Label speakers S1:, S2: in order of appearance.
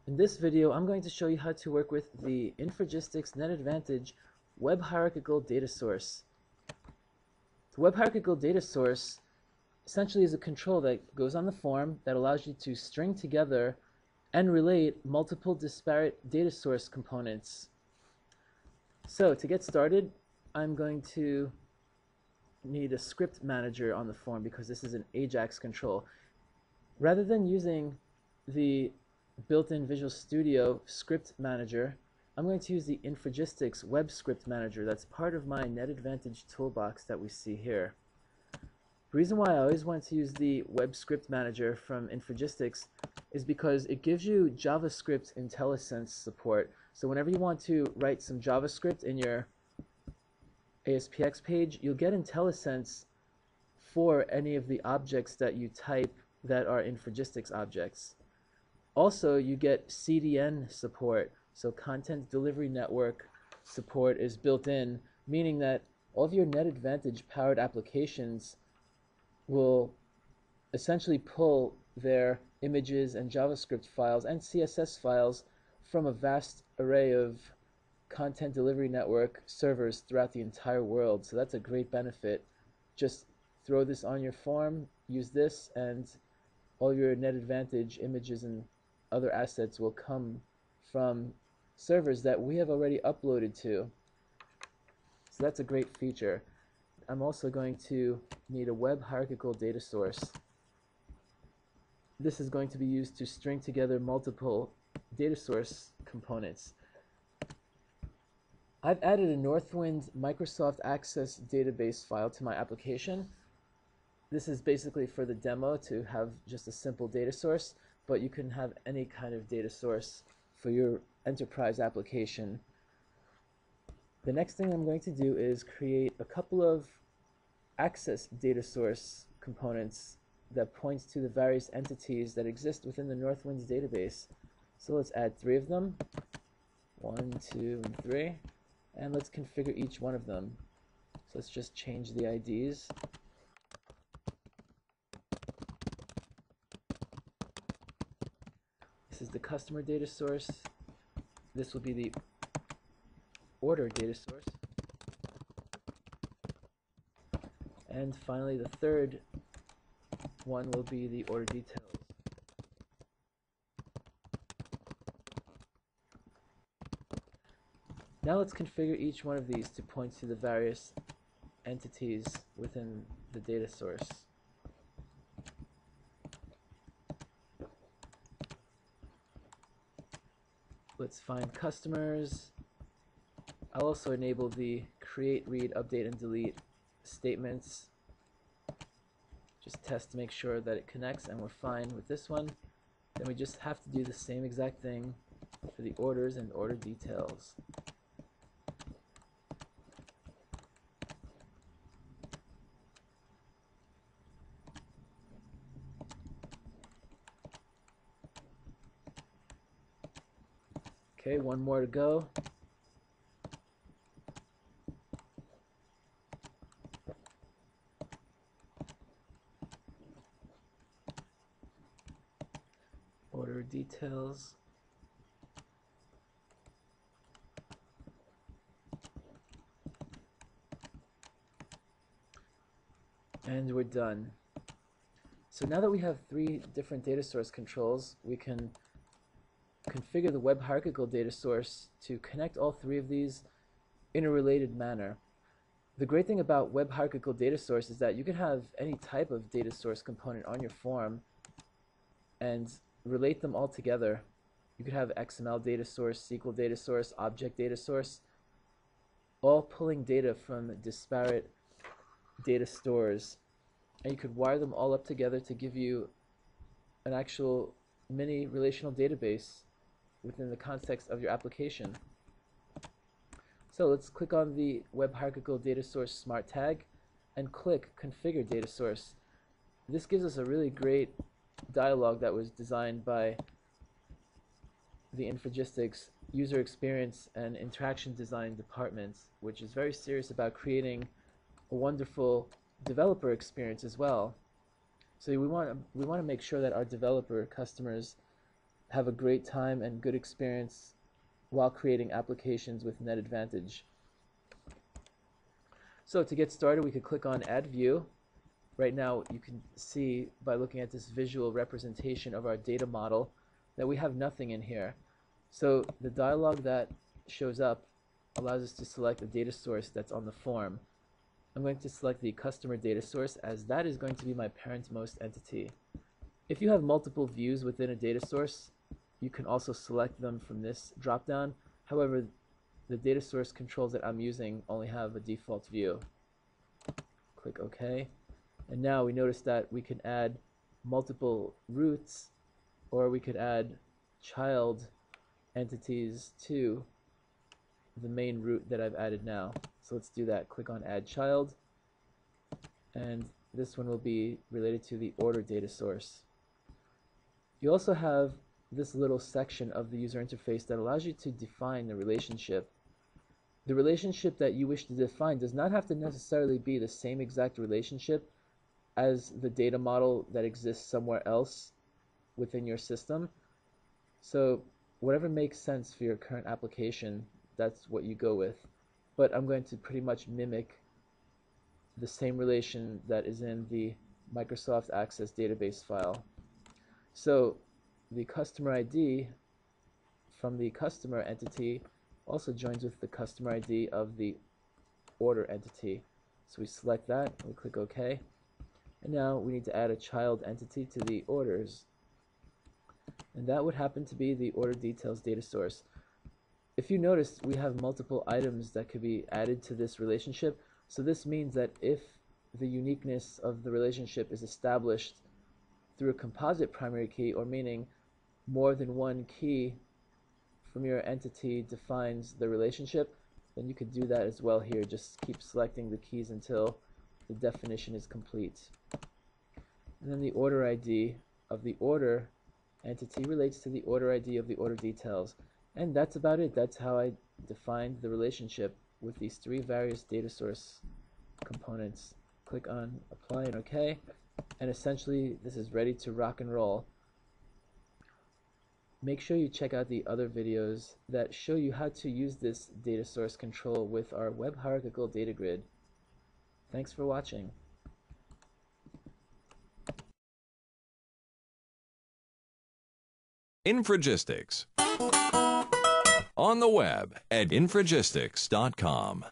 S1: In this video, I'm going to show you how to work with the Infragistics NetAdvantage Web Hierarchical Data Source. The Web Hierarchical Data Source essentially is a control that goes on the form that allows you to string together and relate multiple disparate data source components. So to get started, I'm going to need a script manager on the form because this is an AJAX control. Rather than using the built-in Visual Studio script manager, I'm going to use the Infragistics web script manager that's part of my NetAdvantage toolbox that we see here. The reason why I always want to use the web script manager from Infragistics is because it gives you JavaScript IntelliSense support. So whenever you want to write some JavaScript in your ASPX page, you'll get IntelliSense for any of the objects that you type that are Infragistics objects. Also, you get CDN support, so Content Delivery Network support is built in, meaning that all of your NetAdvantage powered applications will essentially pull their images and JavaScript files and CSS files from a vast array of Content Delivery Network servers throughout the entire world. So that's a great benefit. Just throw this on your form, use this, and all your NetAdvantage images and other assets will come from servers that we have already uploaded to. So that's a great feature. I'm also going to need a web hierarchical data source. This is going to be used to string together multiple data source components. I've added a Northwind Microsoft Access database file to my application. This is basically for the demo to have just a simple data source, but you can have any kind of data source for your enterprise application. The next thing I'm going to do is create a couple of AccessDataSource components that points to the various entities that exist within the Northwinds database. So let's add 3 of them, 1, 2, and 3, and let's configure each one of them. So let's just change the IDs. This is the customer data source. This will be the order data source. And finally, the third one will be the order details. Now let's configure each one of these to point to the various entities within the data source. Let's find customers. I'll also enable the create, read, update, and delete statements. Just test to make sure that it connects, and we're fine with this one. Then we just have to do the same exact thing for the orders and order details. Okay, one more to go. Order details. And we're done. So now that we have 3 different data source controls, we can configure the web hierarchical data source to connect all 3 of these in a related manner. The great thing about web hierarchical data source is that you can have any type of data source component on your form and relate them all together. You could have XML data source, SQL data source, object data source, all pulling data from disparate data stores, and you could wire them all up together to give you an actual mini relational database within the context of your application. So let's click on the Web Hierarchical Data Source Smart Tag and click Configure Data Source. This gives us a really great dialog that was designed by the Infragistics User Experience and Interaction Design departments, which is very serious about creating a wonderful developer experience as well. So we want to make sure that our developer customers have a great time and good experience while creating applications with NetAdvantage. So to get started, we could click on Add View. Right now, you can see by looking at this visual representation of our data model that we have nothing in here. So the dialog that shows up allows us to select a data source that's on the form. I'm going to select the customer data source, as that is going to be my parentmost entity. If you have multiple views within a data source, you can also select them from this dropdown. However, the data source controls that I'm using only have a default view. Click OK. And now we notice that we can add multiple roots, or we could add child entities to the main root that I've added now. So let's do that. Click on Add Child, and this one will be related to the order data source. You also have this little section of the user interface that allows you to define the relationship. The relationship that you wish to define does not have to necessarily be the same exact relationship as the data model that exists somewhere else within your system. So whatever makes sense for your current application, that's what you go with. But I'm going to pretty much mimic the same relation that is in the Microsoft Access database file. So the customer ID from the customer entity also joins with the customer ID of the order entity. So we select that, we click OK. And now we need to add a child entity to the orders. And that would happen to be the order details data source. If you notice, we have multiple items that could be added to this relationship. So this means that if the uniqueness of the relationship is established through a composite primary key, or meaning more than one key from your entity defines the relationship, then you could do that as well here. Just keep selecting the keys until the definition is complete. And then the order ID of the order entity relates to the order ID of the order details. And that's about it. That's how I defined the relationship with these three various data source components. Click on Apply and OK. And essentially, this is ready to rock and roll. Make sure you check out the other videos that show you how to use this data source control with our web hierarchical data grid. Thanks for watching.
S2: Infragistics. On the web at infragistics.com.